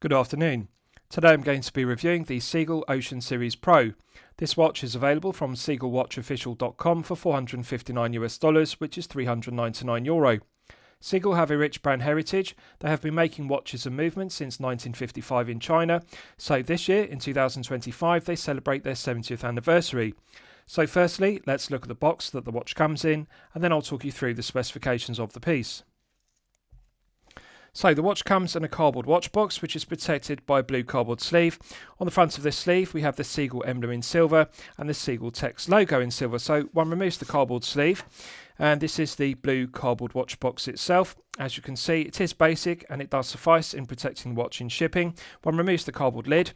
Good afternoon. Today I'm going to be reviewing the Seagull Ocean Series Pro. This watch is available from seagullwatchofficial.com for $459 which is €399. Seagull have a rich brand heritage. They have been making watches and movements since 1955 in China, so this year in 2025 they celebrate their 70th anniversary. So firstly, let's look at the box that the watch comes in, and then I'll talk you through the specifications of the piece. So the watch comes in a cardboard watch box which is protected by a blue cardboard sleeve. On the front of this sleeve we have the Seagull emblem in silver and the Seagull text logo in silver. So one removes the cardboard sleeve, and this is the blue cardboard watch box itself. As you can see, it is basic and it does suffice in protecting the watch in shipping. One removes the cardboard lid,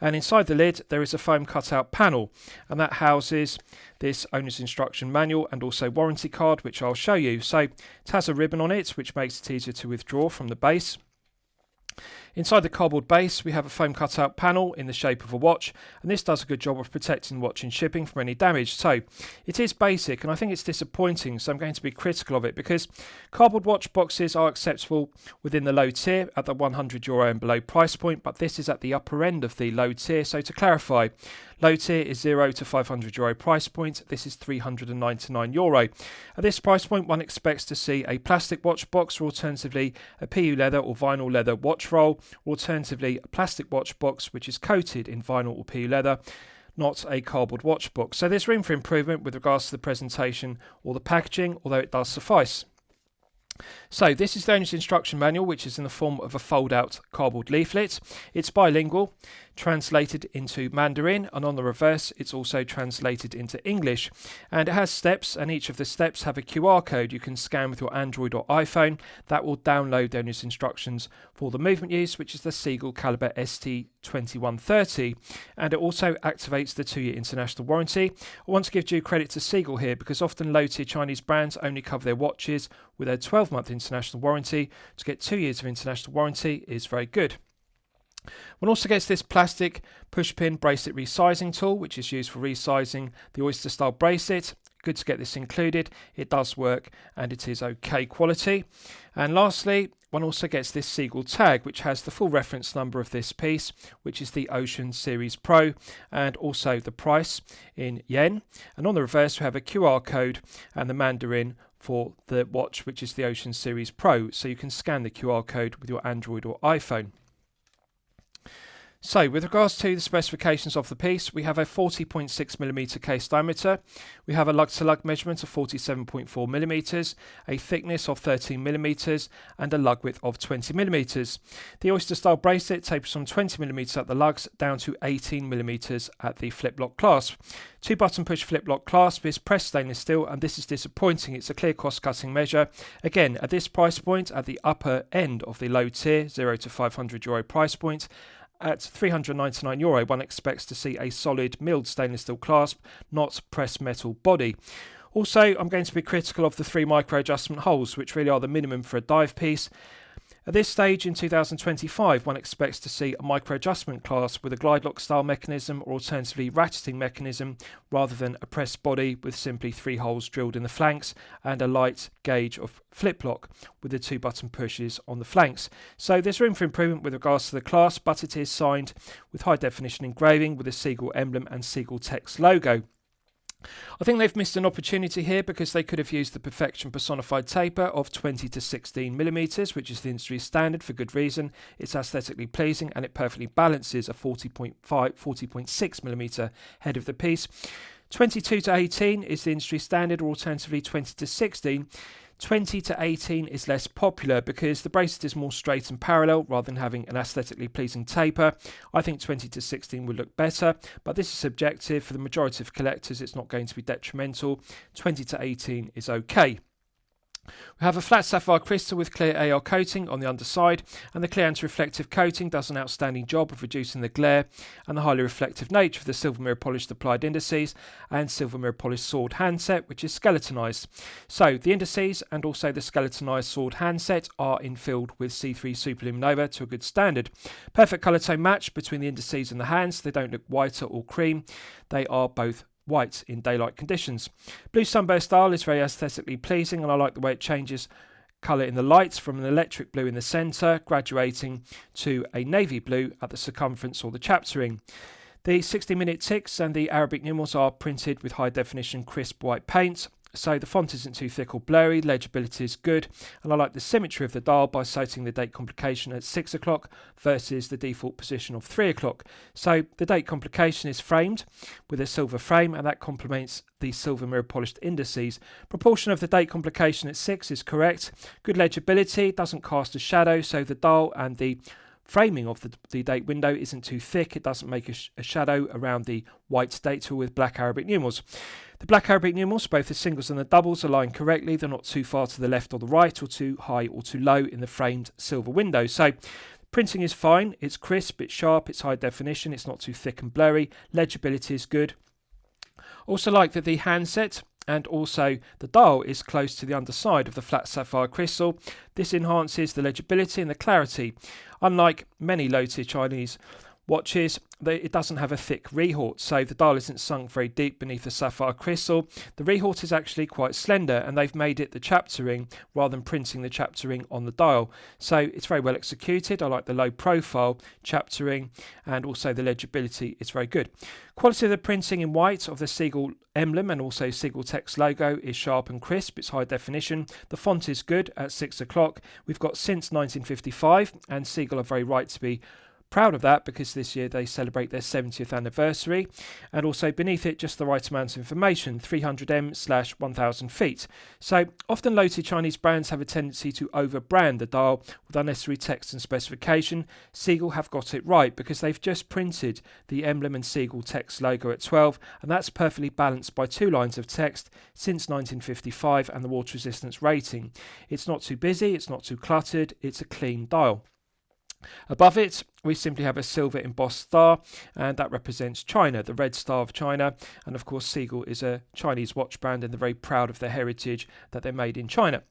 and inside the lid there is a foam cutout panel, and that houses this owner's instruction manual and also warranty card, which I'll show you. So it has a ribbon on it which makes it easier to withdraw from the base. Inside the cardboard base we have a foam cutout panel in the shape of a watch, and this does a good job of protecting the watch in shipping from any damage. So it is basic and I think it's disappointing, so I'm going to be critical of it because cardboard watch boxes are acceptable within the low tier at the €100 and below price point, but this is at the upper end of the low tier. So to clarify, low tier is €0 to €500 price point. This is €399. At this price point one expects to see a plastic watch box, or alternatively a PU leather or vinyl leather watch roll, or alternatively a plastic watch box which is coated in vinyl or PU leather, not a cardboard watch box. So there's room for improvement with regards to the presentation or the packaging, although it does suffice. So this is the owner's instruction manual, which is in the form of a fold-out cardboard leaflet. It's bilingual, translated into Mandarin, and on the reverse it's also translated into English. And it has steps, and each of the steps have a QR code you can scan with your Android or iPhone. That will download the owner's instructions for the movement use, which is the Seagull caliber ST2130, and it also activates the 2-year international warranty. I want to give due credit to Seagull here because often low-tier Chinese brands only cover their watches with a 12-month international warranty. To get 2 years of international warranty is very good. One also gets this plastic push-pin bracelet resizing tool, which is used for resizing the oyster style bracelet. Good to get this included. It does work and it is okay quality. And lastly, one also gets this Seagull tag, which has the full reference number of this piece, which is the Ocean Series Pro, and also the price in yen. And on the reverse we have a QR code and the Mandarin for the watch, which is the Ocean Series Pro, so you can scan the QR code with your Android or iPhone. So with regards to the specifications of the piece, we have a 40.6mm case diameter, we have a lug-to-lug measurement of 47.4mm, a thickness of 13mm, and a lug width of 20mm. The oyster style bracelet tapers from 20mm at the lugs down to 18mm at the flip-lock clasp. 2-button push flip-lock clasp is pressed stainless steel, and this is disappointing. It's a clear cost-cutting measure. Again, at this price point, at the upper end of the low tier, €0 to €500 price point, at €399, one expects to see a solid milled stainless steel clasp, not pressed metal body. Also, I'm going to be critical of the 3 micro adjustment holes, which really are the minimum for a dive piece. At this stage in 2025, one expects to see a micro adjustment clasp with a glide lock style mechanism, or alternatively ratcheting mechanism, rather than a pressed body with simply 3 holes drilled in the flanks and a light gauge of flip lock with the 2-button pushes on the flanks. So there's room for improvement with regards to the clasp, but it is signed with high definition engraving with a Seagull emblem and Seagull text logo. I think they've missed an opportunity here because they could have used the perfection personified taper of 20 to 16mm, which is the industry standard, for good reason. It's aesthetically pleasing and it perfectly balances a 40.6mm head of the piece. 22 to 18 is the industry standard, or alternatively 20 to 16. 20 to 18 is less popular because the bracelet is more straight and parallel rather than having an aesthetically pleasing taper. I think 20 to 16 would look better, but this is subjective. For the majority of collectors it's not going to be detrimental. 20 to 18 is okay. We have a flat sapphire crystal with clear AR coating on the underside, and the clear anti-reflective coating does an outstanding job of reducing the glare and the highly reflective nature of the silver mirror polished applied indices and silver mirror polished sword handset, which is skeletonized. So the indices and also the skeletonized sword handset are infilled with C3 Superluminova to a good standard. Perfect colour tone match between the indices and the hands. They don't look whiter or cream. They are both white in daylight conditions. Blue sunburst style is very aesthetically pleasing, and I like the way it changes colour in the lights from an electric blue in the centre, graduating to a navy blue at the circumference or the chapter ring. The 60-minute ticks and the Arabic numerals are printed with high definition crisp white paint, so the font isn't too thick or blurry, legibility is good, and I like the symmetry of the dial by citing the date complication at 6 o'clock versus the default position of 3 o'clock. So the date complication is framed with a silver frame, and that complements the silver mirror polished indices. Proportion of the date complication at 6 is correct. Good legibility, doesn't cast a shadow, so the dial and the framing of the date window isn't too thick. It doesn't make a shadow around the white date tool with black Arabic numerals. The black Arabic numerals, both the singles and the doubles, align correctly. They're not too far to the left or the right, or too high or too low in the framed silver window. So printing is fine. It's crisp, it's sharp, it's high definition, it's not too thick and blurry. Legibility is good. Also like that the handset and also the dial is close to the underside of the flat sapphire crystal. This enhances the legibility and the clarity. Unlike many low-tier Chinese watches, it doesn't have a thick rehort, so the dial isn't sunk very deep beneath the sapphire crystal. The rehort is actually quite slender, and they've made it the chapter ring rather than printing the chapter ring on the dial. So it's very well executed. I like the low profile chapter ring, and also the legibility is very good. Quality of the printing in white of the Seagull emblem and also Seagull text logo is sharp and crisp. It's high definition. The font is good at 6 o'clock. We've got since 1955, and Seagull are very right to be proud of that, because this year they celebrate their 70th anniversary. And also beneath it, just the right amount of information, 300m/1000 feet. So often low-tier Chinese brands have a tendency to over-brand the dial with unnecessary text and specification. Seagull have got it right, because they've just printed the emblem and Seagull text logo at 12, and that's perfectly balanced by 2 lines of text since 1955 and the water resistance rating. It's not too busy, it's not too cluttered, it's a clean dial. Above it, we simply have a silver embossed star, and that represents China, the red star of China. And of course, Seagull is a Chinese watch brand, and they're very proud of their heritage that they're made in China.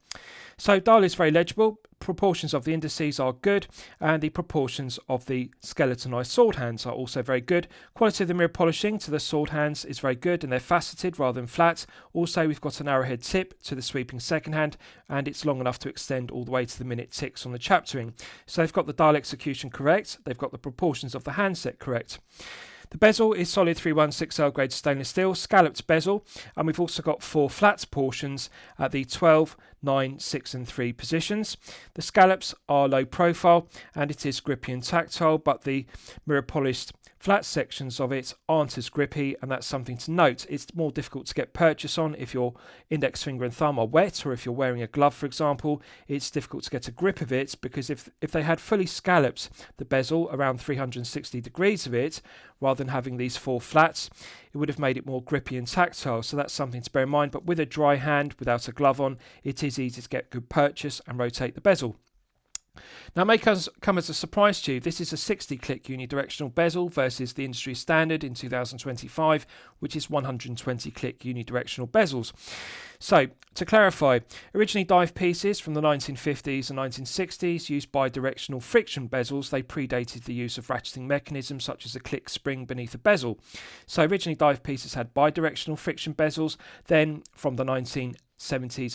So dial is very legible. Proportions of the indices are good, and the proportions of the skeletonized sword hands are also very good. Quality of the mirror polishing to the sword hands is very good, and they're faceted rather than flat. Also, we've got an arrowhead tip to the sweeping second hand, and it's long enough to extend all the way to the minute ticks on the chapter ring. So they've got the dial execution correct. They've got the proportions of the handset correct. The bezel is solid 316L grade stainless steel, scalloped bezel, and we've also got 4 flat portions at the 12, 9, 6 and 3 positions. The scallops are low profile, and it is grippy and tactile, but the mirror polished flat sections of it aren't as grippy, and that's something to note. It's more difficult to get purchase on if your index finger and thumb are wet, or if you're wearing a glove, for example. It's difficult to get a grip of it, because if they had fully scalloped the bezel around 360 degrees of it, rather than having these 4 flats, it would have made it more grippy and tactile. So that's something to bear in mind. But with a dry hand, without a glove on, it is easy to get good purchase and rotate the bezel. Now, it may come as a surprise to you, this is a 60-click unidirectional bezel versus the industry standard in 2025, which is 120-click unidirectional bezels. So, to clarify, originally dive pieces from the 1950s and 1960s used bidirectional friction bezels. They predated the use of ratcheting mechanisms such as a click spring beneath a bezel. So originally dive pieces had bidirectional friction bezels. Then from the 1970s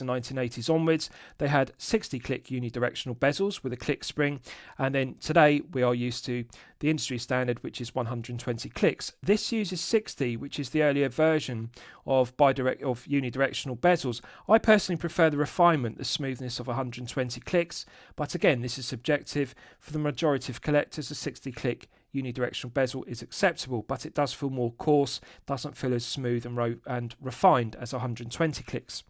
and 1980s onwards, they had 60-click unidirectional bezels with a click spring, and then today we are used to the industry standard, which is 120 clicks. This uses 60, which is the earlier version of unidirectional bezels. I personally prefer the refinement, the smoothness of 120 clicks, but again, this is subjective. For the majority of collectors, a 60-click unidirectional bezel is acceptable, but it does feel more coarse, doesn't feel as smooth and refined as 120 clicks.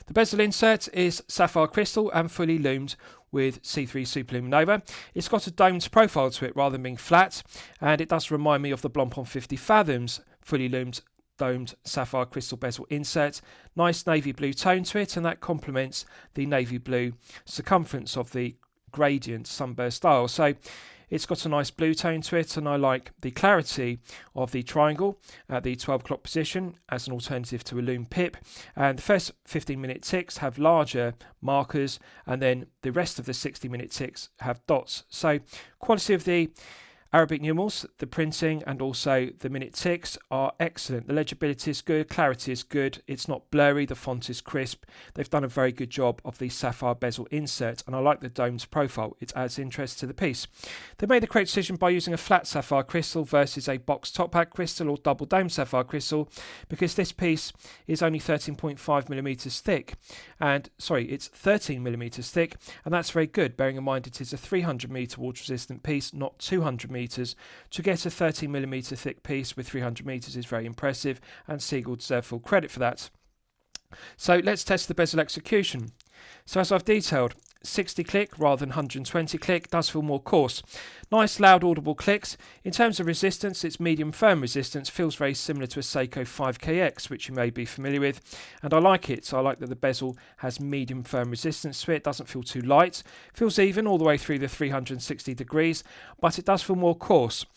The bezel insert is sapphire crystal and fully loomed with C3 superluminova. It's got a domed profile to it rather than being flat, and it does remind me of the Blancpain 50 Fathoms fully loomed domed sapphire crystal bezel insert. Nice navy blue tone to it, and that complements the navy blue circumference of the gradient sunburst dial. So it's got a nice blue tone to it, and I like the clarity of the triangle at the 12 o'clock position as an alternative to a Lume pip. And the first 15-minute ticks have larger markers, and then the rest of the 60-minute ticks have dots. So quality of the Arabic numerals, the printing and also the minute ticks are excellent. The legibility is good, clarity is good, it's not blurry, the font is crisp. They've done a very good job of the sapphire bezel insert, and I like the domed profile. It adds interest to the piece. They made the correct decision by using a flat sapphire crystal versus a box top hat crystal or double dome sapphire crystal, because this piece is only 13.5mm thick, and it's 13mm thick, and that's very good, bearing in mind it is a 300m water resistant piece, not 200m. To get a 13mm thick piece with 300m is very impressive, and Seagull deserve full credit for that. So let's test the bezel execution. So as I've detailed, 60 click rather than 120 click does feel more coarse. Nice loud audible clicks. In terms of resistance, its medium firm resistance feels very similar to a Seiko 5KX, which you may be familiar with, and I like it. So I like that the bezel has medium firm resistance to it. It doesn't feel too light. Feels even all the way through the 360 degrees, but it does feel more coarse.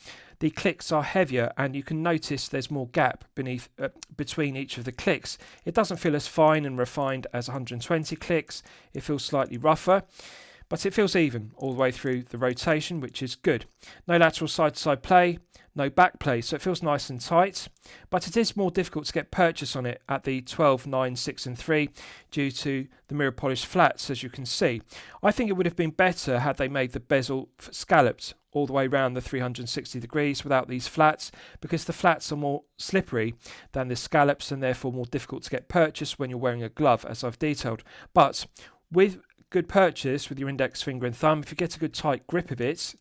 The clicks are heavier, and you can notice there's more gap between each of the clicks. It doesn't feel as fine and refined as 120 clicks. It feels slightly rougher, but it feels even all the way through the rotation, which is good. No lateral side-to-side play, no back play, so it feels nice and tight, but it is more difficult to get purchase on it at the 12, 9, 6 and 3 due to the mirror polished flats, as you can see. I think it would have been better had they made the bezel scalloped all the way around the 360 degrees without these flats, because the flats are more slippery than the scallops and therefore more difficult to get purchase when you're wearing a glove, as I've detailed. But with good purchase with your index finger and thumb, if you get a good tight grip of it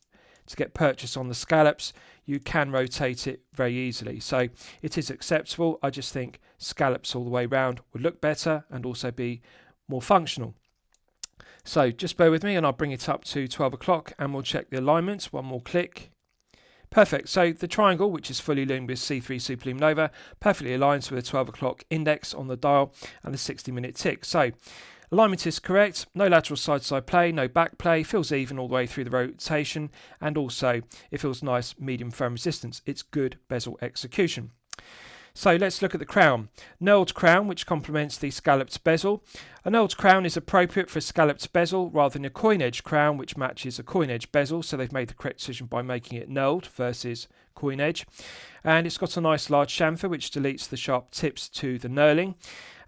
to get purchase on the scallops, you can rotate it very easily. So it is acceptable. I just think scallops all the way around would look better and also be more functional. So just bear with me and I'll bring it up to 12 o'clock and we'll check the alignment. One more click. Perfect. So the triangle, which is fully lumed with C3 Super Lume Nova, perfectly aligns with the 12 o'clock index on the dial and the 60-minute tick. So alignment is correct. No lateral side-to-side play, no back play. Feels even all the way through the rotation, and also it feels nice medium firm resistance. It's good bezel execution. So let's look at the crown. Knurled crown, which complements the scalloped bezel. A knurled crown is appropriate for a scalloped bezel rather than a coin edge crown, which matches a coin edge bezel. So they've made the correct decision by making it knurled versus coin edge. And it's got a nice large chamfer, which deletes the sharp tips to the knurling.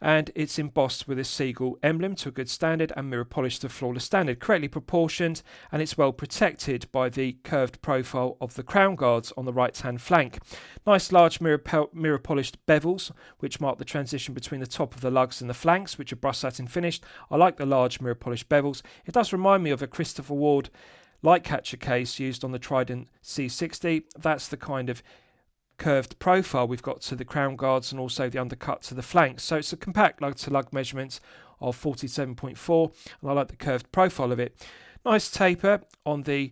And it's embossed with a Seagull emblem to a good standard and mirror polished to flawless standard, correctly proportioned, and it's well protected by the curved profile of the crown guards on the right hand flank. Nice large mirror polished bevels, which mark the transition between the top of the lugs and the flanks, which are brushed satin finished. I like the large mirror polished bevels. It does remind me of a Christopher Ward light catcher case used on the Trident C60. That's the kind of curved profile we've got to the crown guards and also the undercut to the flanks. So it's a compact lug to lug measurement of 47.4, and I like the curved profile of it. Nice taper on the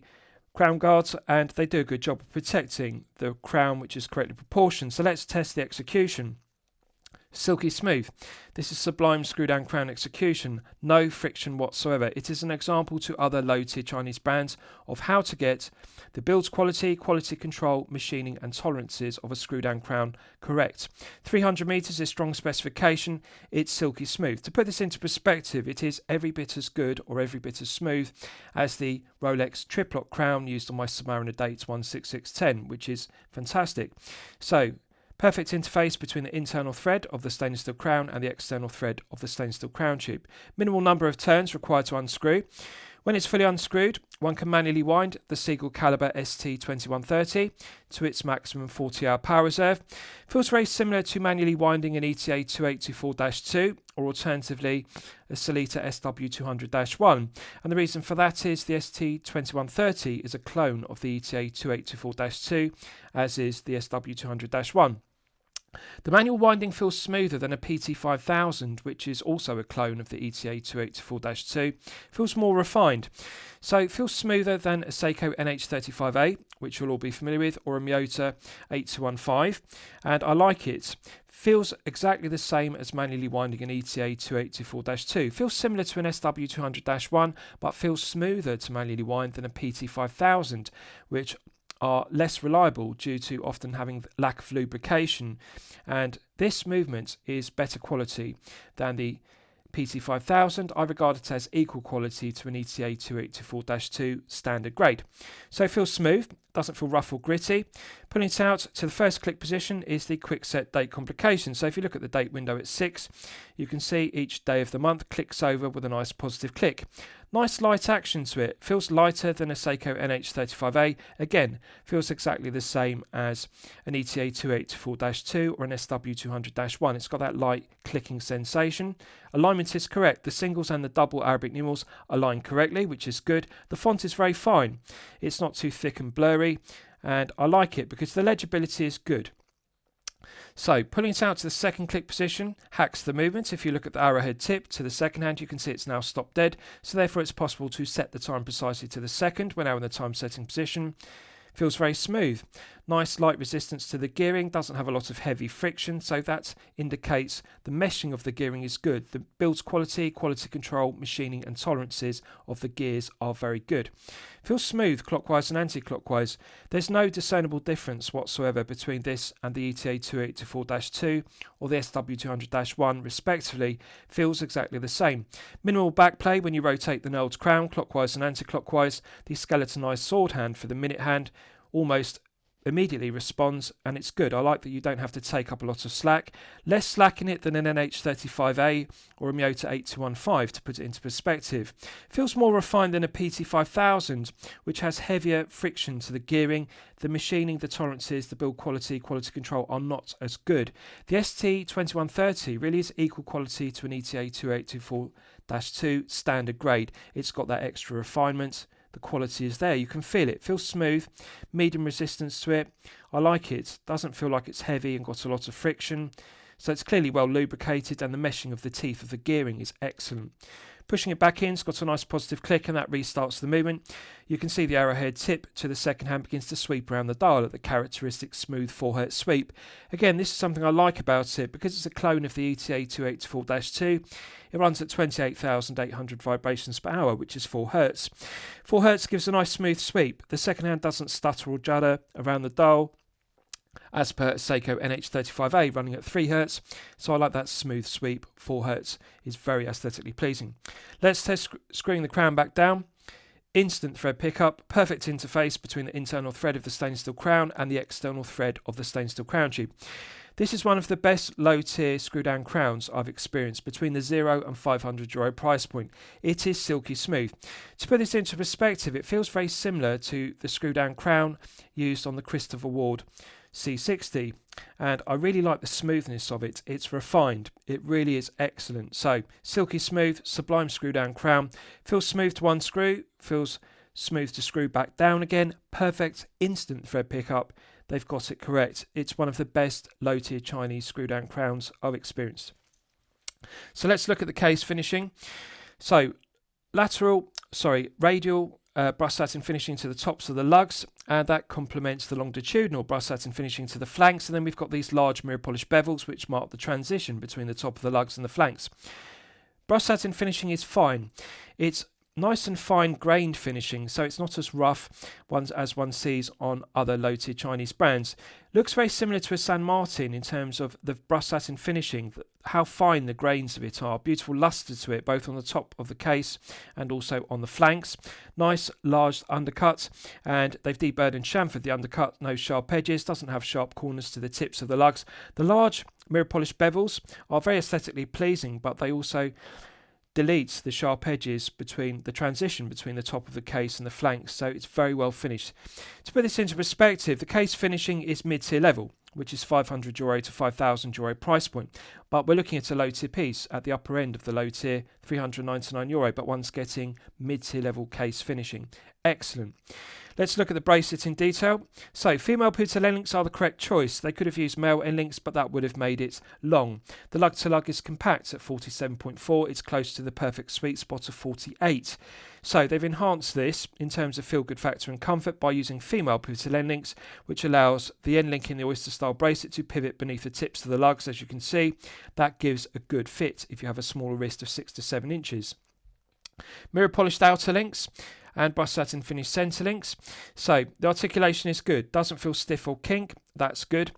crown guards, and they do a good job of protecting the crown, which is correctly proportioned. So let's test the execution. Silky smooth. This is sublime screw down crown execution. No friction whatsoever. It is an example to other low tier Chinese brands of how to get the build quality, quality control, machining and tolerances of a screw down crown correct. 300 meters is strong specification. It's silky smooth. To put this into perspective, it is every bit as good or every bit as smooth as the Rolex triplock crown used on my Submariner Dates 16610, which is fantastic. So perfect interface between the internal thread of the stainless steel crown and the external thread of the stainless steel crown tube. Minimal number of turns required to unscrew. When it's fully unscrewed, one can manually wind the Seagull caliber ST2130 to its maximum 40-hour power reserve. Feels very similar to manually winding an ETA 2824-2 or alternatively a Sellita SW200-1. And the reason for that is the ST2130 is a clone of the ETA 2824-2, as is the SW200-1. The manual winding feels smoother than a PT5000, which is also a clone of the ETA 2824-2. Feels more refined. So it feels smoother than a Seiko NH35A, which you'll all be familiar with, or a Miyota 8215, and I like it. Feels exactly the same as manually winding an ETA 2824-2. Feels similar to an SW200-1, but feels smoother to manually wind than a PT5000, which are less reliable due to often having lack of lubrication, and this movement is better quality than the PT5000, I regard it as equal quality to an ETA 2824-2 standard grade. So it feels smooth, doesn't feel rough or gritty. Pulling it out to the first click position is the quick set date complication. So if you look at the date window at 6, you can see each day of the month clicks over with a nice positive click. Nice light action to it. Feels lighter than a Seagull NH35A. Again, feels exactly the same as an ETA 2824-2 or an SW200-1. It's got that light clicking sensation. Alignment is correct. The singles and the double Arabic numerals align correctly, which is good. The font is very fine. It's not too thick and blurry, and I like it because the legibility is good. So pulling it out to the second click position hacks the movement. If you look at the arrowhead tip to the second hand, you can see it's now stopped dead. So therefore it's possible to set the time precisely to the second. We're now in the time setting position. Feels very smooth. Nice light resistance to the gearing, doesn't have a lot of heavy friction, so that indicates the meshing of the gearing is good. The build quality, quality control, machining and tolerances of the gears are very good. Feels smooth clockwise and anti-clockwise. There's no discernible difference whatsoever between this and the ETA 2824-2 or the SW200-1 respectively. Feels exactly the same. Minimal backplay when you rotate the knurled crown clockwise and anti-clockwise. The skeletonized sword hand for the minute hand almost immediately responds, and it's good. I like that you don't have to take up a lot of slack. Less slack in it than an NH35A or a Miyota 8215, to put it into perspective. Feels more refined than a PT5000, which has heavier friction to the gearing. The machining, the tolerances, the build quality, quality control are not as good. The ST2130 really is equal quality to an ETA 2824-2 standard grade. It's got that extra refinement. The quality is there. You can feel it. Feels smooth. Medium resistance to it. I like it. Doesn't feel like it's heavy and got a lot of friction. So it's clearly well lubricated, and the meshing of the teeth of the gearing is excellent. Pushing it back in, it's got a nice positive click, and that restarts the movement. You can see the arrowhead tip to the second hand begins to sweep around the dial at the characteristic smooth 4Hz sweep. Again, this is something I like about it because it's a clone of the ETA 284-2. It runs at 28,800 vibrations per hour, which is 4 Hz. 4 Hz gives a nice smooth sweep. The second hand doesn't stutter or judder around the dial, as per Seagull NH35A running at 3 Hz, so I like that smooth sweep. 4 Hz is very aesthetically pleasing. Let's test screwing the crown back down. Instant thread pickup, perfect interface between the internal thread of the stainless steel crown and the external thread of the stainless steel crown tube. This is one of the best low-tier screw-down crowns I've experienced between the €0 and €500 price point. It is silky smooth. To put this into perspective, it feels very similar to the screw-down crown used on the Christopher Ward C60, and I really like the smoothness of it. It's refined. It really is excellent. So silky smooth, sublime screw-down crown. Feels smooth to unscrew, feels smooth to screw back down again. Perfect instant thread pickup. They've got it correct. It's one of the best low-tier Chinese screw-down crowns I've experienced. So let's look at the case finishing. So radial brush satin finishing to the tops of the lugs, and that complements the longitudinal brush satin finishing to the flanks. And then we've got these large mirror polish bezels which mark the transition between the top of the lugs and the flanks. Brush satin finishing is fine. It's nice and fine grained finishing, so it's not as rough as one sees on other low-tier Chinese brands. Looks very similar to a San Martin in terms of the brush satin finishing, how fine the grains of it are. Beautiful luster to it, both on the top of the case and also on the flanks. Nice large undercut, and they've deburred and chamfered the undercut. No sharp edges, doesn't have sharp corners to the tips of the lugs. The large mirror polish bevels are very aesthetically pleasing, but they also deletes the sharp edges between the transition between the top of the case and the flanks, so it's very well finished. To put this into perspective, the case finishing is mid-tier level, which is €500 to €5,000 price point, but we're looking at a low-tier piece at the upper end of the low tier, €399, but one's getting mid-tier level case finishing. Excellent. Let's look at the bracelet in detail. So, female Puta end links are the correct choice. They could have used male end links, but that would have made it long. The lug to lug is compact at 47.4. It's close to the perfect sweet spot of 48. So, they've enhanced this in terms of feel-good factor and comfort by using female Puta end links, which allows the end link in the oyster style bracelet to pivot beneath the tips of the lugs, as you can see. That gives a good fit if you have a smaller wrist of 6 to 7 inches. Mirror polished outer links and brush satin finished centre links. So the articulation is good, doesn't feel stiff or kink, that's good.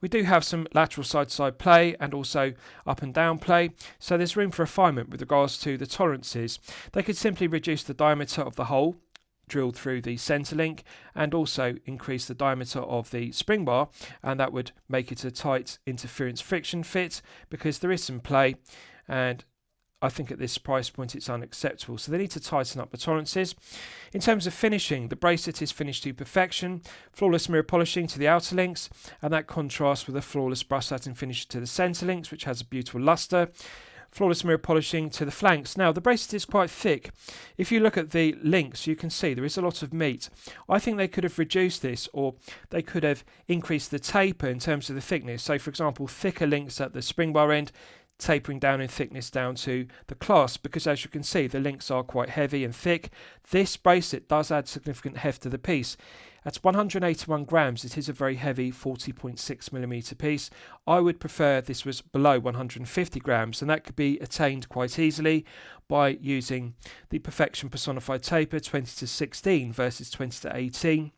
We do have some lateral side-to-side play and also up and down play, so there's room for refinement with regards to the tolerances. They could simply reduce the diameter of the hole drilled through the centre link and also increase the diameter of the spring bar, and that would make it a tight interference friction fit, because there is some play, and I think at this price point it's unacceptable. So they need to tighten up the tolerances. In terms of finishing, the bracelet is finished to perfection, flawless mirror polishing to the outer links, and that contrasts with a flawless brush satin finish to the centre links, which has a beautiful lustre. Flawless mirror polishing to the flanks. Now, the bracelet is quite thick. If you look at the links, you can see there is a lot of meat. I think they could have reduced this, or they could have increased the taper in terms of the thickness. So, for example, thicker links at the spring bar end, tapering down in thickness down to the clasp, because as you can see, the links are quite heavy and thick. This bracelet does add significant heft to the piece. At 181 grams, it is a very heavy 40.6mm piece. I would prefer this was below 150 grams, and that could be attained quite easily by using the Perfection Personified Taper 20-16 versus 20-18.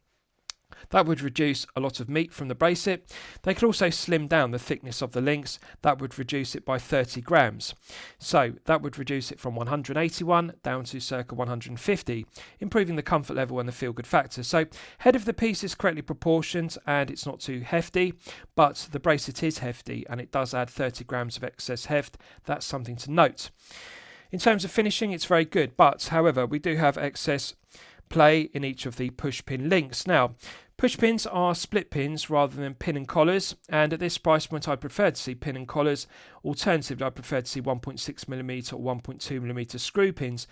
That would reduce a lot of meat from the bracelet. They could also slim down the thickness of the links. That would reduce it by 30 grams. So that would reduce it from 181 down to circa 150, improving the comfort level and the feel-good factor. So head of the piece is correctly proportioned and it's not too hefty, but the bracelet is hefty and it does add 30 grams of excess heft. That's something to note. In terms of finishing, it's very good, but however, we do have excess play in each of the push pin links. Now, push pins are split pins rather than pin and collars, and at this price point I prefer to see pin and collars. Alternatively, I prefer to see 1.6mm or 1.2mm screw pins.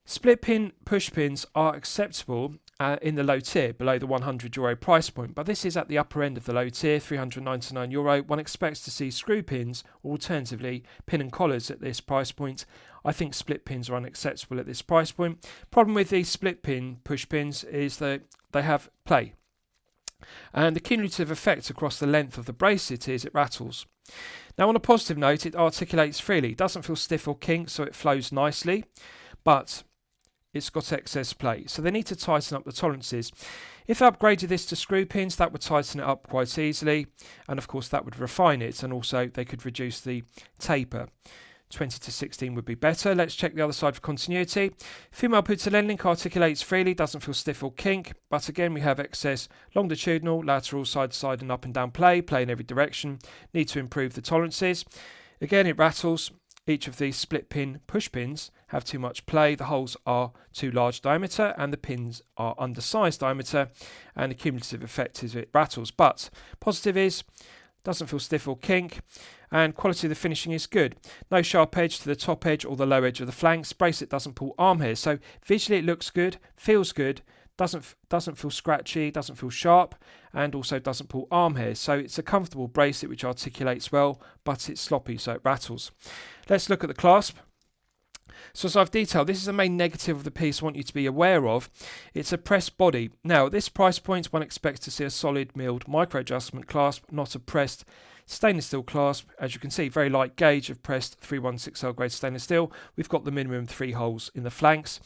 Split pin push pins are acceptable in the low tier, below the €100 price point, but this is at the upper end of the low tier, €399. One expects to see screw pins, or alternatively pin and collars at this price point. I think split pins are unacceptable at this price point. Problem with these split pin push pins is that they have play, and the cumulative effect across the length of the bracelet is it rattles. Now, on a positive note, it articulates freely, doesn't feel stiff or kinked, so it flows nicely, but it's got excess play, so they need to tighten up the tolerances. If they upgraded this to screw pins, that would tighten it up quite easily, and of course that would refine it, and also they could reduce the taper. 20-16 would be better. Let's check the other side for continuity. Female Putalin link articulates freely, doesn't feel stiff or kink, but again we have excess longitudinal, lateral, side to side and up and down play in every direction. Need to improve the tolerances. Again, it rattles. Each of these split pin push pins have too much play. The holes are too large diameter and the pins are undersized diameter, and the cumulative effect is it rattles. But positive is doesn't feel stiff or kink, and quality of the finishing is good. No sharp edge to the top edge or the low edge of the flanks. Bracelet doesn't pull arm hairs, so visually it looks good, feels good, doesn't feel scratchy, doesn't feel sharp, and also doesn't pull arm hairs. So it's a comfortable bracelet which articulates well, but it's sloppy, so it rattles. Let's look at the clasp. So as I've detailed, this is the main negative of the piece I want you to be aware of. It's a pressed body. Now, at this price point, one expects to see a solid milled micro adjustment clasp, not a pressed stainless steel clasp. As you can see, very light gauge of pressed 316L grade stainless steel. We've got the minimum 3 holes in the flanks,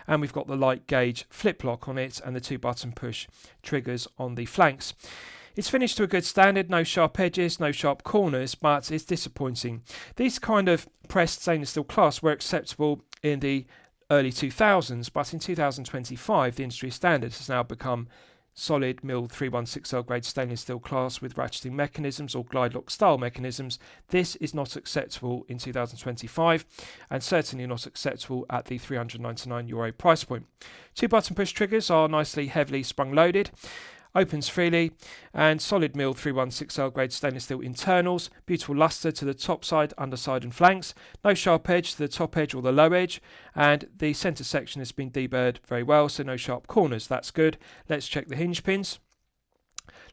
and we've got the light gauge flip lock on it and the 2-button push triggers on the flanks. It's finished to a good standard, no sharp edges, no sharp corners, but it's disappointing. These kind of pressed stainless steel clasps were acceptable in the early 2000s, but in 2025 the industry standard has now become solid milled 316L grade stainless steel clasp with ratcheting mechanisms or glide lock style mechanisms. This is not acceptable in 2025 and certainly not acceptable at the €399 price point. 2-button push triggers are nicely heavily sprung loaded, opens freely, and solid milled 316L grade stainless steel internals, beautiful lustre to the top side, underside and flanks, no sharp edge to the top edge or the low edge, and the centre section has been deburred very well, so no sharp corners, that's good. Let's check the hinge pins.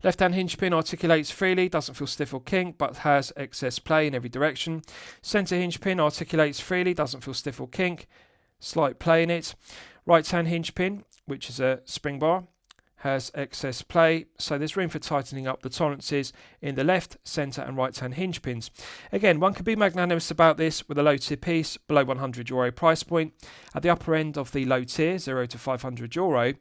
Left hand hinge pin articulates freely, doesn't feel stiff or kinked, but has excess play in every direction. Centre hinge pin articulates freely, doesn't feel stiff or kinked, slight play in it. Right hand hinge pin, which is a spring bar, has excess play, so there's room for tightening up the tolerances in the left, centre and right hand hinge pins. Again, one could be magnanimous about this with a low tier piece below €100 price point. At the upper end of the low tier, €0 to €500,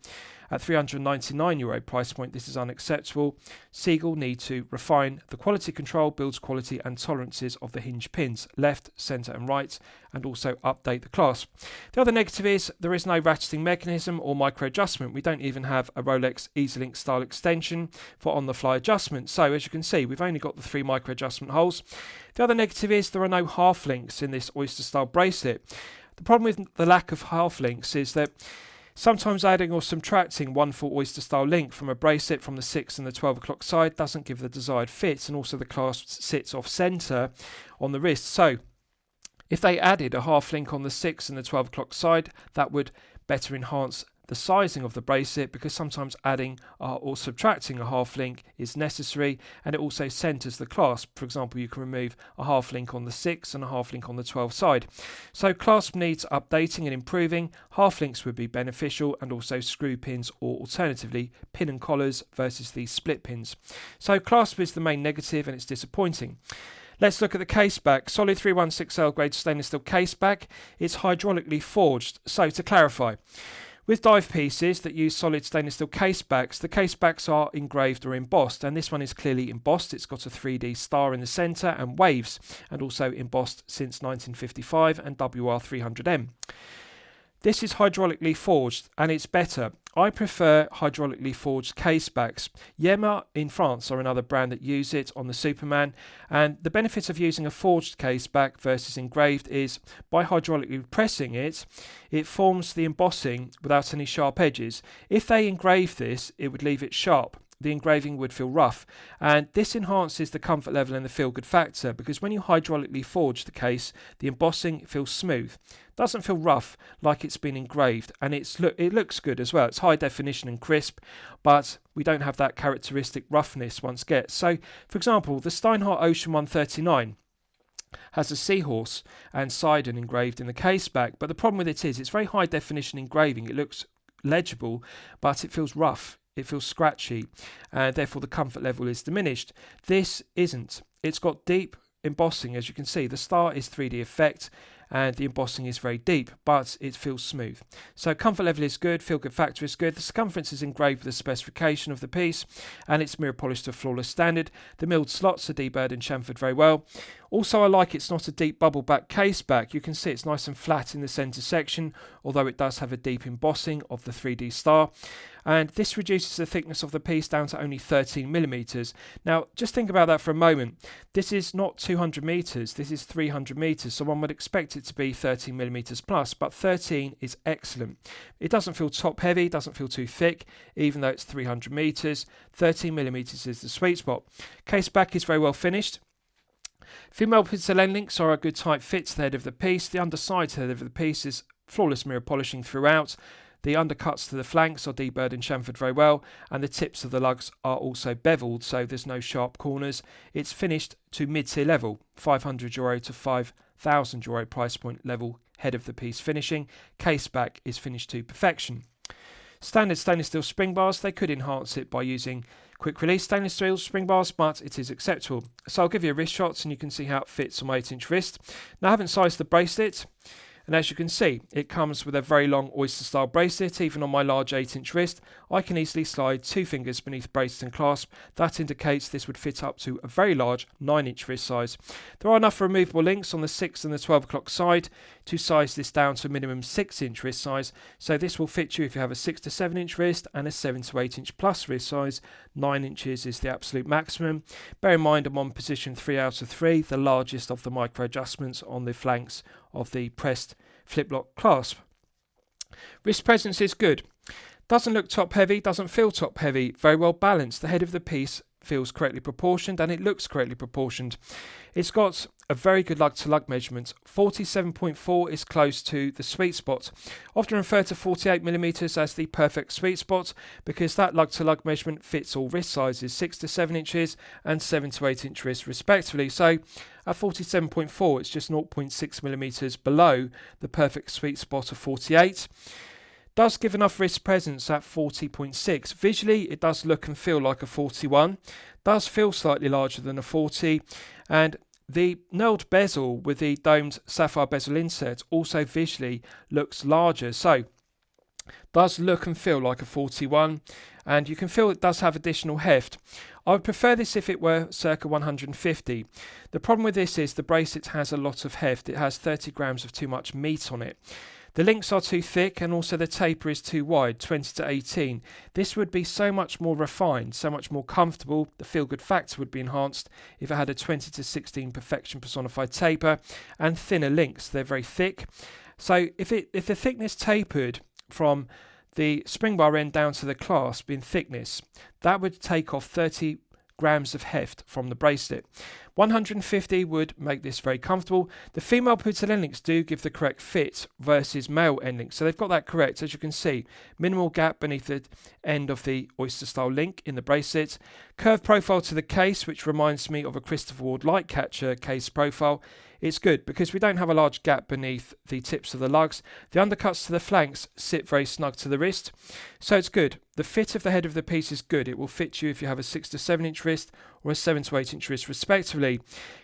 At €399 price point, this is unacceptable. Seagull need to refine the quality control, builds quality and tolerances of the hinge pins, left, centre and right, and also update the clasp. The other negative is there is no ratcheting mechanism or micro adjustment. We don't even have a Rolex EasyLink style extension for on-the-fly adjustment. So as you can see, we've only got the 3 micro adjustment holes. The other negative is there are no half links in this oyster style bracelet. The problem with the lack of half links is that sometimes adding or subtracting one full oyster style link from a bracelet from the 6 and the 12 o'clock side doesn't give the desired fit, and also the clasp sits off centre on the wrist. So if they added a half link on the 6 and the 12 o'clock side, that would better enhance the sizing of the bracelet, because sometimes adding or subtracting a half link is necessary, and it also centres the clasp. For example, you can remove a half link on the 6 and a half link on the 12 side. So clasp needs updating and improving. Half links would be beneficial, and also screw pins, or alternatively pin and collars versus these split pins. So clasp is the main negative, and it's disappointing. Let's look at the caseback. Solid 316L grade stainless steel caseback. It's hydraulically forged. So to clarify, with dive pieces that use solid stainless steel casebacks, the casebacks are engraved or embossed, and this one is clearly embossed. It's got a 3D star in the centre and waves, and also embossed since 1955 and WR300M. This is hydraulically forged, and it's better. I prefer hydraulically forged casebacks. Yema in France are another brand that use it on the Superman, and the benefit of using a forged caseback versus engraved is by hydraulically pressing it, it forms the embossing without any sharp edges. If they engrave this, it would leave it sharp. The engraving would feel rough, and this enhances the comfort level and the feel good factor, because when you hydraulically forge the case, the embossing feels smooth, doesn't feel rough like it's been engraved, and it looks good as well. It's high definition and crisp, but we don't have that characteristic roughness one gets. So for example, the Steinhardt Ocean 139 has a seahorse and Sidon engraved in the caseback, but the problem with it is it's very high definition engraving. It looks legible, but it feels rough. It feels scratchy, and therefore the comfort level is diminished. This isn't. It's got deep embossing, as you can see. The star is 3D effect, and the embossing is very deep, but it feels smooth. So comfort level is good, feel good factor is good. The circumference is engraved with the specification of the piece, and it's mirror polished to a flawless standard. The milled slots are deburred and chamfered very well. Also, I like it's not a deep bubble back case back. You can see it's nice and flat in the centre section, although it does have a deep embossing of the 3D star. And this reduces the thickness of the piece down to only 13mm. Now, just think about that for a moment. This is not 200 metres, this is 300 metres, so one would expect it to be 13mm plus, but 13 is excellent. It doesn't feel top heavy, doesn't feel too thick, even though it's 300 metres. 13mm is the sweet spot. Case back is very well finished. Female Bezel end links are a good tight fit to the head of the piece. The underside head of the piece is flawless mirror polishing throughout. The undercuts to the flanks are deburred and chamfered very well, and the tips of the lugs are also beveled, so there's no sharp corners. It's finished to mid-tier level, €500 to €5,000 price point level head of the piece finishing. Caseback is finished to perfection. Standard stainless steel spring bars, they could enhance it by using quick release stainless steel spring bars, but it is acceptable. So I'll give you a wrist shot and you can see how it fits on my 8-inch wrist. Now I haven't sized the bracelet, and as you can see, it comes with a very long oyster style bracelet. Even on my large 8-inch wrist, I can easily slide 2 fingers beneath bracelet and clasp. That indicates this would fit up to a very large 9-inch wrist size. There are enough removable links on the 6 and the 12 o'clock side to size this down to a minimum 6-inch wrist size. So this will fit you if you have a 6 to 7-inch wrist and a 7 to 8-inch plus wrist size. 9 inches is the absolute maximum. Bear in mind I'm on position 3 out of 3, the largest of the micro adjustments on the flanks of the pressed flip-lock clasp. Wrist presence is good. Doesn't look top heavy, doesn't feel top heavy, very well balanced. The head of the piece feels correctly proportioned and it looks correctly proportioned. It's got a very good lug to lug measurement. 47.4 is close to the sweet spot. Often refer to 48mm as the perfect sweet spot because that lug to lug measurement fits all wrist sizes, 6 to 7 inches and 7 to 8 inch wrists respectively. So at 47.4 it's just 0.6mm below the perfect sweet spot of 48. Does give enough wrist presence at 40.6. Visually, it does look and feel like a 41. Does feel slightly larger than a 40. And the knurled bezel with the domed sapphire bezel insert also visually looks larger. So Does look and feel like a 41, and you can feel it does have additional heft. I would prefer this if it were circa 150. The problem with this is the bracelet has a lot of heft. It has 30 grams of too much meat on it. The links are too thick, and also the taper is too wide, 20 to 18. This would be so much more refined, so much more comfortable. The feel-good factor would be enhanced if it had a 20 to 16 perfection personified taper and thinner links. They're very thick. So if the thickness tapered from the spring bar end down to the clasp in thickness, that would take off 30 grams of heft from the bracelet. 150 would make this very comfortable. The female Bezel end links do give the correct fit versus male end links, so they've got that correct. As you can see, minimal gap beneath the end of the oyster style link in the bracelet. Curved profile to the case, which reminds me of a Christopher Ward light catcher case profile. It's good because we don't have a large gap beneath the tips of the lugs. The undercuts to the flanks sit very snug to the wrist, so it's good. The fit of the head of the piece is good. It will fit you if you have a 6 to 7 inch wrist or a 7 to 8 inch wrist respectively.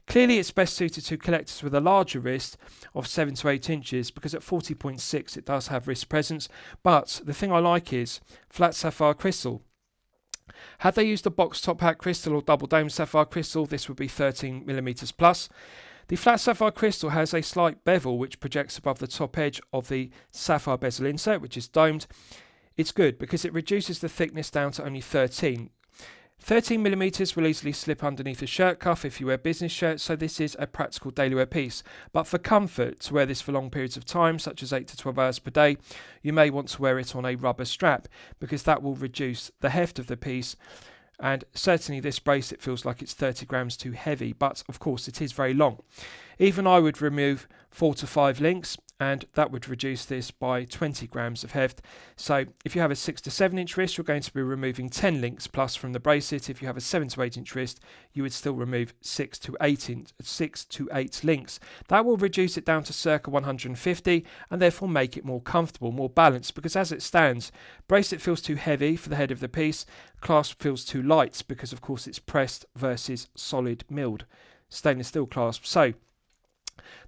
Clearly it's best suited to collectors with a larger wrist of 7 to 8 inches because at 40.6 it does have wrist presence, but the thing I like is flat sapphire crystal. Had they used a box top hat crystal or double dome sapphire crystal, this would be 13mm plus. The flat sapphire crystal has a slight bevel which projects above the top edge of the sapphire bezel insert, which is domed. It's good because it reduces the thickness down to only 13. 13mm will easily slip underneath a shirt cuff if you wear business shirts, so this is a practical daily wear piece. But for comfort, to wear this for long periods of time, such as 8 to 12 hours per day, you may want to wear it on a rubber strap because that will reduce the heft of the piece. And certainly this bracelet feels like it's 30 grams too heavy, but of course it is very long. Even I would remove 4 to 5 links, and that would reduce this by 20 grams of heft. So if you have a 6 to 7 inch wrist, you're going to be removing 10 links plus from the bracelet. If you have a 7 to 8 inch wrist, you would still remove 6 to 8 links. That will reduce it down to circa 150 and therefore make it more comfortable, more balanced, because as it stands, bracelet feels too heavy for the head of the piece, clasp feels too light because of course it's pressed versus solid milled stainless steel clasp. So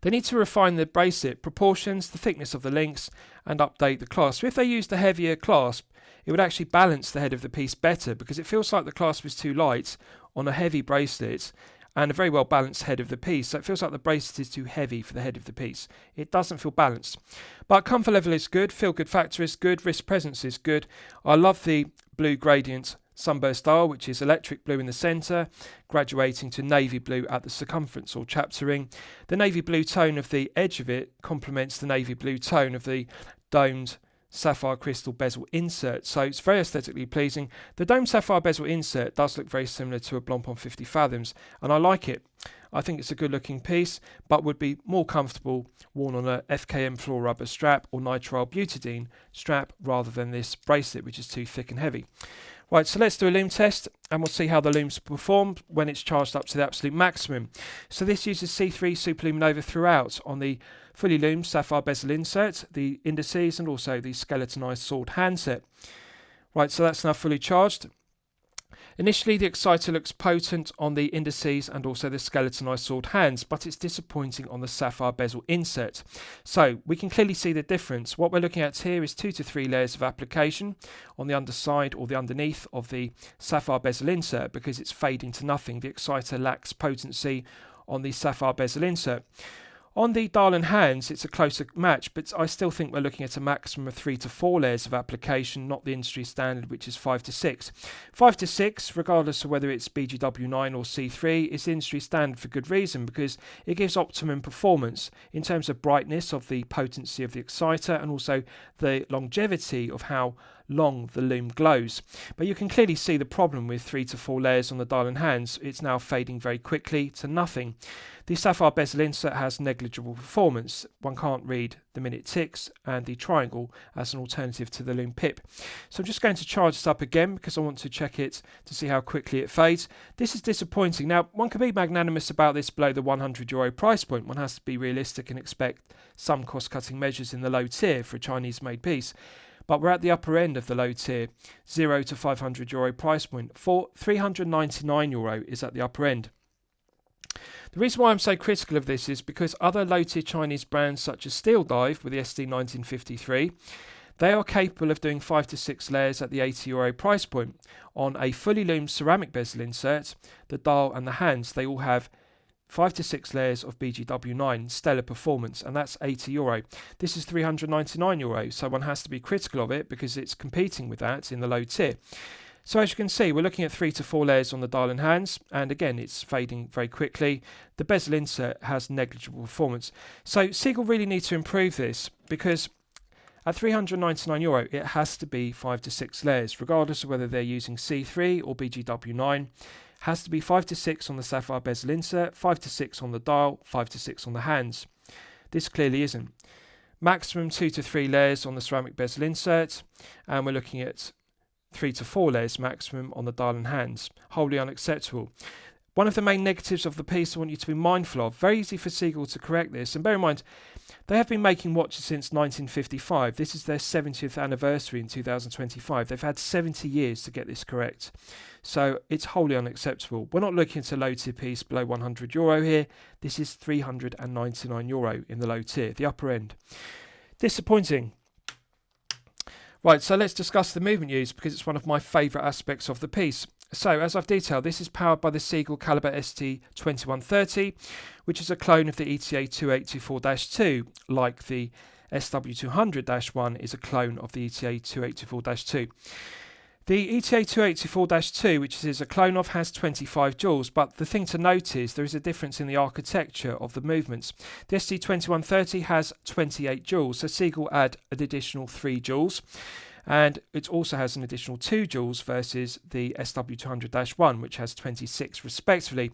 they need to refine the bracelet proportions, the thickness of the links, and update the clasp. If they used a heavier clasp, it would actually balance the head of the piece better because it feels like the clasp is too light on a heavy bracelet and a very well balanced head of the piece. So it feels like the bracelet is too heavy for the head of the piece. It doesn't feel balanced. But comfort level is good, feel good factor is good, wrist presence is good. I love the blue gradient sunburst style, which is electric blue in the centre, graduating to navy blue at the circumference or chapter ring. The navy blue tone of the edge of it complements the navy blue tone of the domed sapphire crystal bezel insert, so it's very aesthetically pleasing. The domed sapphire bezel insert does look very similar to a Blancpain 50 Fathoms, and I like it. I think it's a good looking piece, but would be more comfortable worn on a FKM floor rubber strap or nitrile butadiene strap rather than this bracelet, which is too thick and heavy. Right, so let's do a lume test and we'll see how the lumes perform when it's charged up to the absolute maximum. So this uses C3 Superluminova throughout on the fully lumed sapphire bezel insert, the indices and also the skeletonized sword handset. Right, so that's now fully charged. Initially the exciter looks potent on the indices and also the skeletonized sword hands, but it's disappointing on the sapphire bezel insert. So we can clearly see the difference. What we're looking at here is 2 to 3 layers of application on the underside or the underneath of the sapphire bezel insert because it's fading to nothing. The exciter lacks potency on the sapphire bezel insert. On the dial and hands, it's a closer match, but I still think we're looking at a maximum of 3 to 4 layers of application, not the industry standard, which is 5 to 6. 5 to 6, regardless of whether it's BGW9 or C3, is the industry standard for good reason, because it gives optimum performance in terms of brightness of the potency of the exciter and also the longevity of how long the lume glows. But you can clearly see the problem with 3 to 4 layers on the dial and hands. It's now fading very quickly to nothing. The sapphire bezel insert has negligible performance. One can't read the minute ticks and the triangle as an alternative to the lume pip. So I'm just going to charge this up again because I want to check it to see how quickly it fades. This is disappointing. Now, one can be magnanimous about this below the €100 price point. One has to be realistic and expect some cost-cutting measures in the low tier for a Chinese-made piece. But we're at the upper end of the low tier, €0 to €500 price point. For €399 is at the upper end. The reason why I'm so critical of this is because other low tier Chinese brands such as Steel Dive with the SD1953, They are capable of doing 5 to 6 layers at the €80 price point. On a fully loomed ceramic bezel insert, the dial and the hands, they all have 5 to 6 layers of BGW9 stellar performance, and that's €80. This is €399, so one has to be critical of it because it's competing with that in the low tier. So as you can see, we're looking at 3 to 4 layers on the dial and hands, and again, it's fading very quickly. The bezel insert has negligible performance. So Seagull really need to improve this, because at €399, it has to be 5 to 6 layers, regardless of whether they're using C3 or BGW9. Has to be 5 to 6 on the sapphire bezel insert, 5 to 6 on the dial, 5 to 6 on the hands. This clearly isn't. Maximum 2 to 3 layers on the ceramic bezel insert, and we're looking at 3 to 4 layers maximum on the dial and hands. Wholly unacceptable. One of the main negatives of the piece I want you to be mindful of, very easy for Seagull to correct this, and bear in mind, they have been making watches since 1955. This is their 70th anniversary in 2025. They've had 70 years to get this correct. So it's wholly unacceptable. We're not looking at a low tier piece below €100 here. This is €399 in the low tier, the upper end. Disappointing. Right, so let's discuss the movement use, because it's one of my favourite aspects of the piece. So, as I've detailed, this is powered by the Seagull Caliber ST2130, which is a clone of the ETA 2824-2, like the SW200-1 is a clone of the ETA 2824-2. The ETA 2824-2, which is a clone of, has 25 joules, but the thing to note is there is a difference in the architecture of the movements. The ST2130 has 28 joules, so Seagull add an additional 3 joules. And it also has an additional 2 joules versus the SW200-1, which has 26 respectively.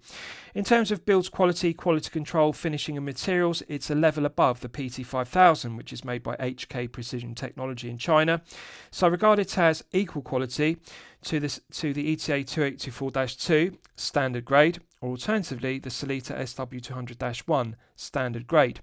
In terms of build quality, quality control, finishing and materials, it's a level above the PT5000, which is made by HK Precision Technology in China. So regarded as equal quality to the ETA 2824-2 standard grade, or alternatively the Sellita SW200-1 standard grade.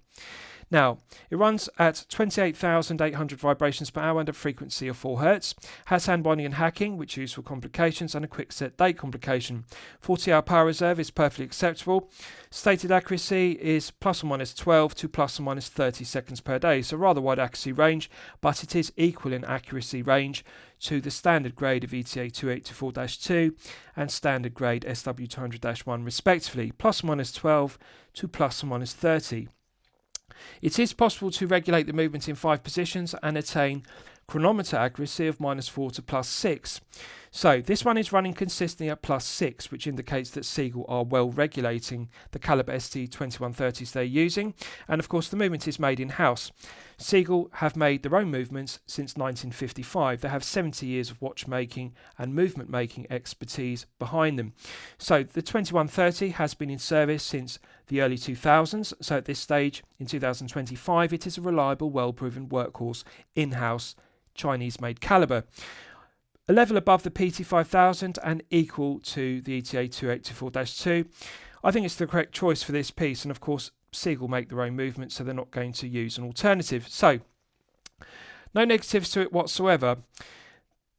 Now, it runs at 28,800 vibrations per hour and a frequency of 4 Hz, has hand binding and hacking, which are useful complications, and a quick set date complication. 40-hour power reserve is perfectly acceptable. Stated accuracy is plus or minus 12 to plus or minus 30 seconds per day, so rather wide accuracy range, but it is equal in accuracy range to the standard grade of ETA 2824-2 and standard grade SW200-1 respectively, plus or minus 12 to plus or minus 30. It is possible to regulate the movement in 5 positions and attain chronometer accuracy of -4 to +6. So this one is running consistently at +6, which indicates that Seagull are well regulating the Caliber ST2130s they're using, and of course the movement is made in-house. Seagull have made their own movements since 1955. They have 70 years of watchmaking and movement making expertise behind them. So the 2130 has been in service since the early 2000s, so at this stage in 2025 it is a reliable, well-proven workhorse in-house Chinese-made caliber. A level above the PT5000 and equal to the ETA 2824-2. I think it's the correct choice for this piece, and of course Seagull make their own movements, so they're not going to use an alternative. So, no negatives to it whatsoever.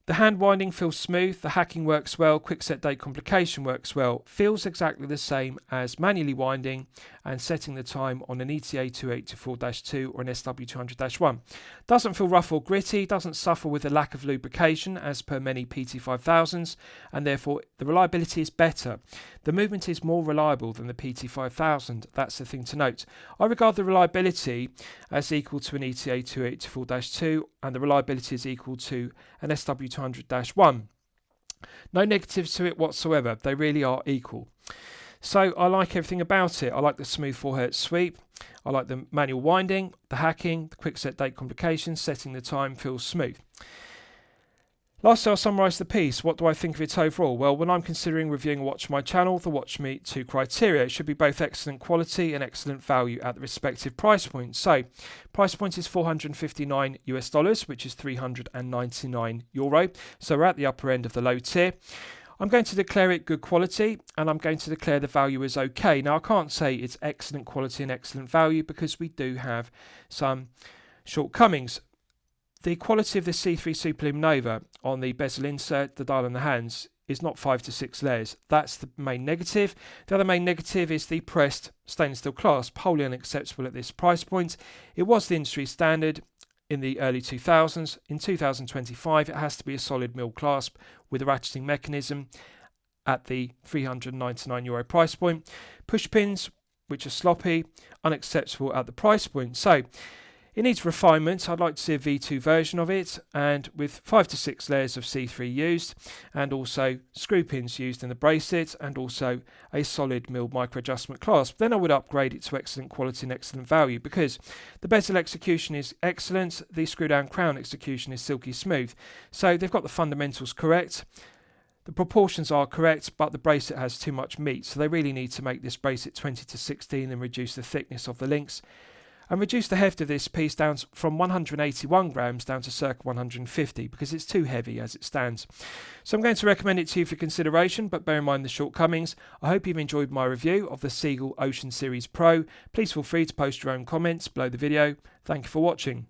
The hand winding feels smooth, the hacking works well, quick set date complication works well, feels exactly the same as manually winding and setting the time on an ETA 2824-2 or an SW200-1. Doesn't feel rough or gritty, doesn't suffer with a lack of lubrication as per many PT5000s, and therefore the reliability is better. The movement is more reliable than the PT5000, that's the thing to note. I regard the reliability as equal to an ETA 2824-2 and the reliability is equal to an SW200-1. No negatives to it whatsoever, they really are equal. So I like everything about it. I like the smooth 4 Hz sweep, I like the manual winding, the hacking, the quick set date complications, setting the time feels smooth. Lastly, I'll summarise the piece. What do I think of it overall? Well, when I'm considering reviewing a watch for my channel, the watch meet 2 criteria. It should be both excellent quality and excellent value at the respective price points. So, price point is $459, which is €399. So we're at the upper end of the low tier. I'm going to declare it good quality, and I'm going to declare the value as okay. Now, I can't say it's excellent quality and excellent value because we do have some shortcomings. The quality of the C3 Superlume Nova on the bezel insert, the dial and the hands is not 5 to 6 layers. That's the main negative. The other main negative is the pressed stainless steel clasp, wholly unacceptable at this price point. It was the industry standard. in the early 2000s. In 2025, it has to be a solid mill clasp with a ratcheting mechanism at the €399 price point. Push pins, which are sloppy, unacceptable at the price point. So it needs refinement. I'd like to see a V2 version of it, and with 5 to 6 layers of C3 used, and also screw pins used in the bracelet, and also a solid milled micro adjustment clasp. Then I would upgrade it to excellent quality and excellent value, because the bezel execution is excellent, the screw down crown execution is silky smooth. So they've got the fundamentals correct. The proportions are correct, but the bracelet has too much meat, so they really need to make this bracelet 20 to 16 and reduce the thickness of the links, and reduce the heft of this piece down from 181 grams down to circa 150, because it's too heavy as it stands. So I'm going to recommend it to you for consideration, but bear in mind the shortcomings. I hope you've enjoyed my review of the Seagull Ocean Series Pro. Please feel free to post your own comments below the video. Thank you for watching.